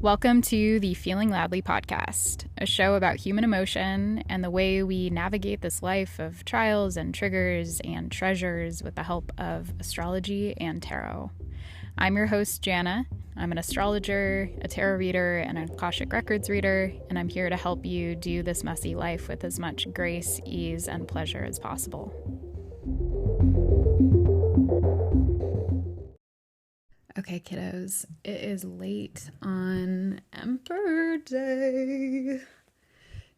Welcome to the Feeling Loudly podcast, a show about human emotion and the way we navigate this life of trials and triggers and treasures with the help of astrology and tarot. I'm your host, Jana. I'm an astrologer, a tarot reader, and an Akashic Records reader, and I'm here to help you do this messy life with as much grace, ease, and pleasure as possible. Okay, kiddos, it is late on Emperor Day.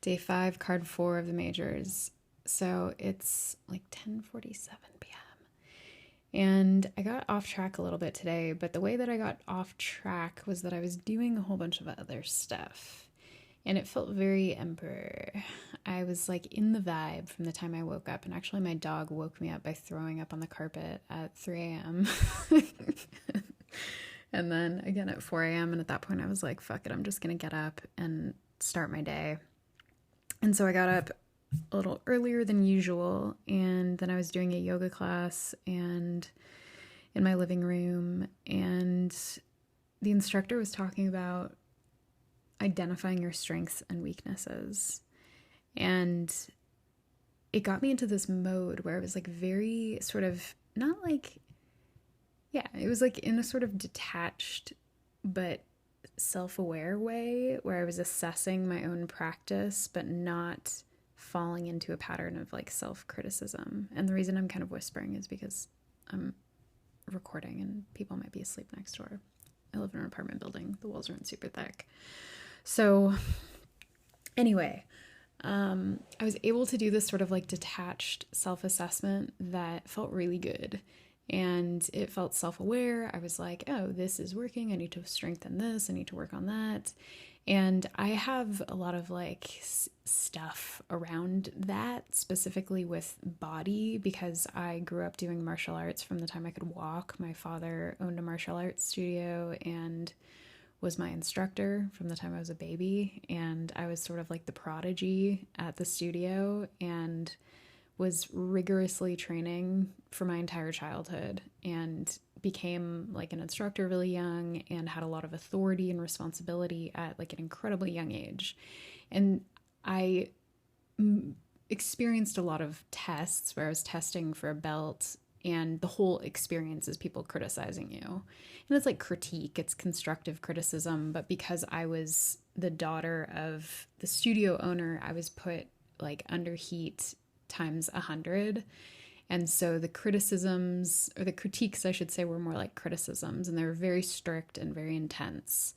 Day 5, card 4 of the majors. So it's like 10:47 p.m. And I got off track a little bit today, but the way that I got off track was that I was doing a whole bunch of other stuff. And it felt very Emperor. I was like in the vibe from the time I woke up. And actually my dog woke me up by throwing up on the carpet at 3 a.m. And then again at 4 a.m. And at that point I was like, fuck it, I'm just going to get up and start my day. And so I got up a little earlier than usual. And then I was doing a yoga class and in my living room. And the instructor was talking about identifying your strengths and weaknesses. And it got me into this mode where I was like very sort of not like, yeah, it was like in a sort of detached but self-aware way where I was assessing my own practice but not falling into a pattern of like self-criticism. And the reason I'm kind of whispering is because I'm recording and people might be asleep next door. I live in an apartment building. The walls aren't super thick. So anyway, I was able to do this sort of like detached self-assessment that felt really good. And it felt self-aware. I was like, oh, this is working. I need to strengthen this. I need to work on that. And I have a lot of like stuff around that, specifically with body, because I grew up doing martial arts from the time I could walk. My father owned a martial arts studio and was my instructor from the time I was a baby. And I was sort of like the prodigy at the studio and was rigorously training for my entire childhood and became like an instructor really young and had a lot of authority and responsibility at like an incredibly young age. And I experienced a lot of tests where I was testing for a belt, and the whole experience is people criticizing you. And it's like critique, it's constructive criticism. But because I was the daughter of the studio owner, I was put like under heat times 100. And so the criticisms, or the critiques, I should say, were more like criticisms, and they were very strict and very intense.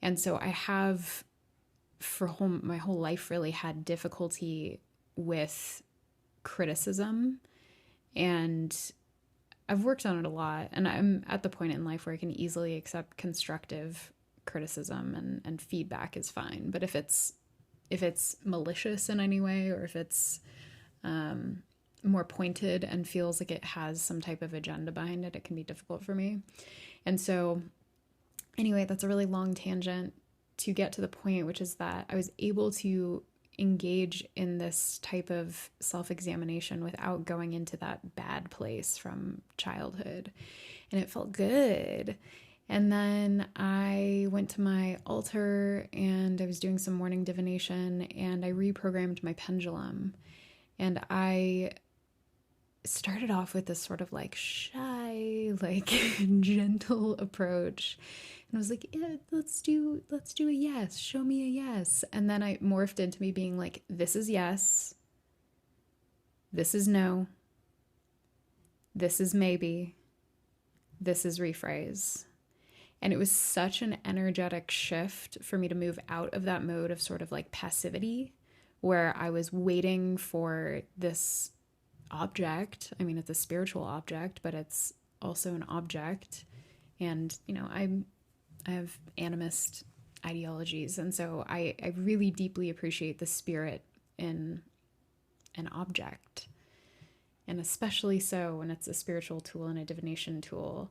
And so I have, my whole life, really had difficulty with criticism. And I've worked on it a lot, and I'm at the point in life where I can easily accept constructive criticism and feedback is fine. But if it's malicious in any way, or if it's more pointed and feels like it has some type of agenda behind it, it can be difficult for me. And so anyway, that's a really long tangent to get to the point, which is that I was able to engage in this type of self-examination without going into that bad place from childhood. And it felt good. And then I went to my altar and I was doing some morning divination and I reprogrammed my pendulum. And I started off with this sort of like shy, like gentle approach. And I was like, yeah, let's do a yes. Show me a yes. And then I morphed into me being like, this is yes. This is no. This is maybe. This is rephrase. And it was such an energetic shift for me to move out of that mode of sort of like passivity, where I was waiting for this object. I mean, it's a spiritual object, but it's also an object. And, you know, I have animist ideologies. And so I really deeply appreciate the spirit in an object. And especially so when it's a spiritual tool and a divination tool.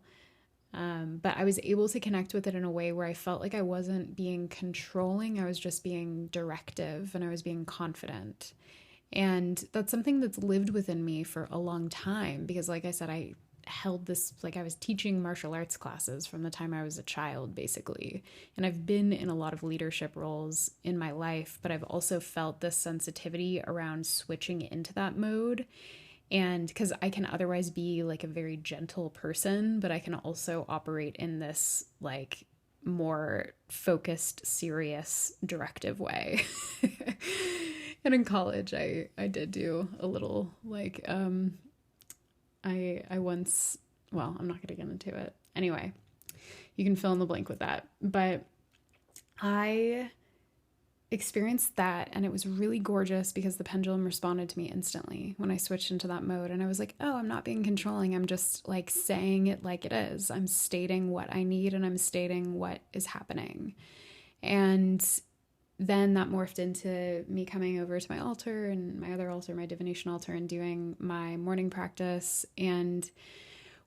But I was able to connect with it in a way where I felt like I wasn't being controlling. I was just being directive and I was being confident. And that's something that's lived within me for a long time because, like I said, I held this, like I was teaching martial arts classes from the time I was a child, basically. And I've been in a lot of leadership roles in my life, but I've also felt this sensitivity around switching into that mode. And because I can otherwise be like a very gentle person, but I can also operate in this like more focused, serious, directive way. And in college, I did do a little like, I once, well, I'm not going to get into it. Anyway, you can fill in the blank with that. But I experienced that, and it was really gorgeous because the pendulum responded to me instantly when I switched into that mode. And I was like, oh, I'm not being controlling. I'm just like saying it like it is. I'm stating what I need and I'm stating what is happening. And then that morphed into me coming over to my altar and my other altar, my divination altar, and doing my morning practice. And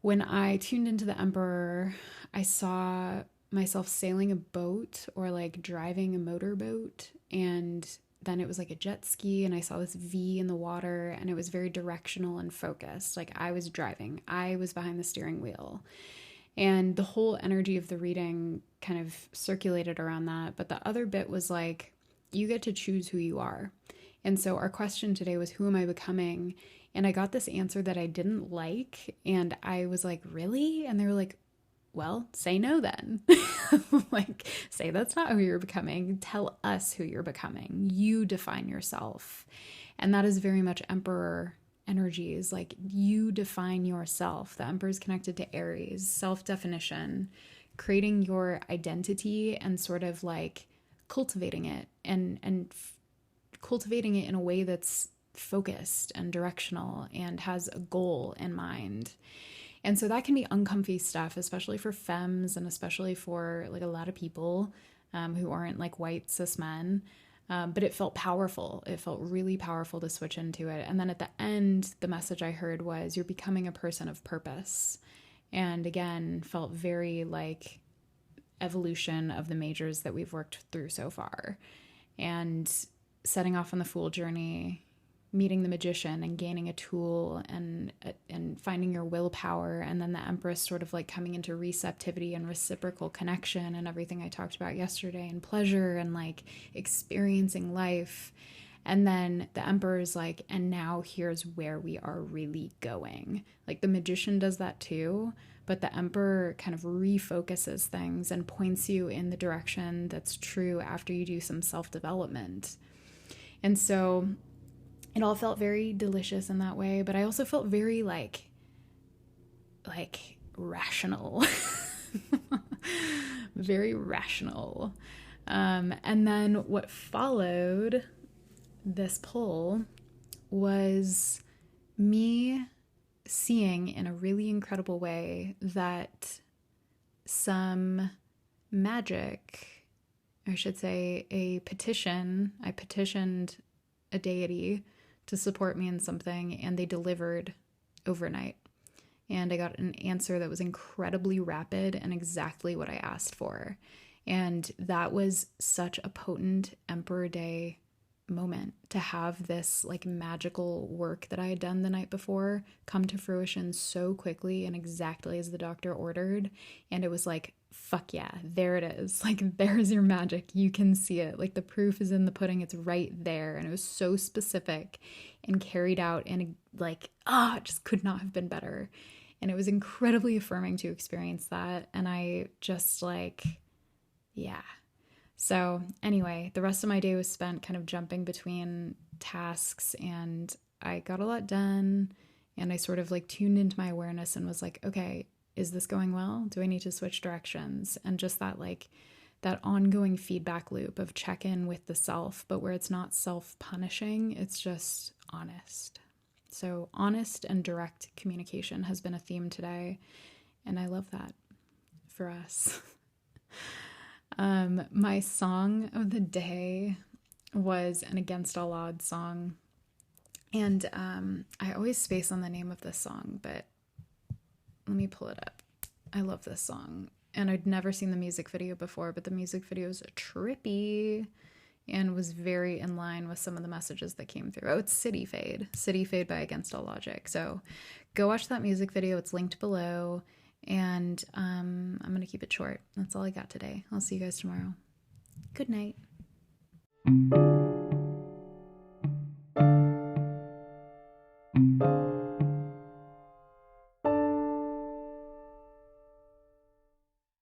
when I tuned into the Emperor, I saw myself sailing a boat or like driving a motorboat, and then it was like a jet ski, and I saw this V in the water, and it was very directional and focused. Like I was driving, I was behind the steering wheel, and the whole energy of the reading kind of circulated around that. But the other bit was like, you get to choose who you are. And so our question today was, who am I becoming? And I got this answer that I didn't like, and I was like, really? And they were like, well, say no then. Like, say that's not who you're becoming. Tell us who you're becoming. You define yourself. And that is very much Emperor energies. Like, you define yourself. The Emperor is connected to Aries, self-definition, creating your identity and sort of like cultivating it and cultivating it in a way that's focused and directional and has a goal in mind. And so that can be uncomfy stuff, especially for femmes and especially for like a lot of people who aren't like white cis men. But it felt powerful. It felt really powerful to switch into it. And then at the end, the message I heard was, you're becoming a person of purpose. And again, felt very like evolution of the majors that we've worked through so far. And setting off on the Fool journey, meeting the magician and gaining a tool and finding your willpower, and then the Empress sort of like coming into receptivity and reciprocal connection and everything I talked about yesterday, and pleasure and like experiencing life. And then the Emperor's like, and now here's where we are really going. Like the magician does that too, but the Emperor kind of refocuses things and points you in the direction that's true after you do some self-development. And so it all felt very delicious in that way, but I also felt very like rational, very rational. And then what followed this pull was me seeing in a really incredible way that some magic, I should say I petitioned a deity to support me in something, and they delivered overnight. And I got an answer that was incredibly rapid and exactly what I asked for. And that was such a potent Emperor Day moment, to have this like magical work that I had done the night before come to fruition so quickly and exactly as the doctor ordered. And it was like, fuck yeah, there it is. Like, there's your magic. You can see it. Like, the proof is in the pudding. It's right there. And it was so specific and carried out, and like, it just could not have been better. And it was incredibly affirming to experience that. And I just like, yeah. So anyway, the rest of my day was spent kind of jumping between tasks, and I got a lot done, and I sort of like tuned into my awareness and was like, okay, is this going well? Do I need to switch directions? And just that like that ongoing feedback loop of check in with the self, but where it's not self-punishing, it's just honest. So honest and direct communication has been a theme today, and I love that for us. My song of the day was an Against All Odds song. And I always space on the name of this song, but let me pull it up. I love this song. And I'd never seen the music video before, but the music video is trippy. and was very in line with some of the messages that came through. Oh, it's City Fade by Against All Logic. So go watch that music video. It's linked below. And I'm going to keep it short. That's all I got today. I'll see you guys tomorrow. Good night.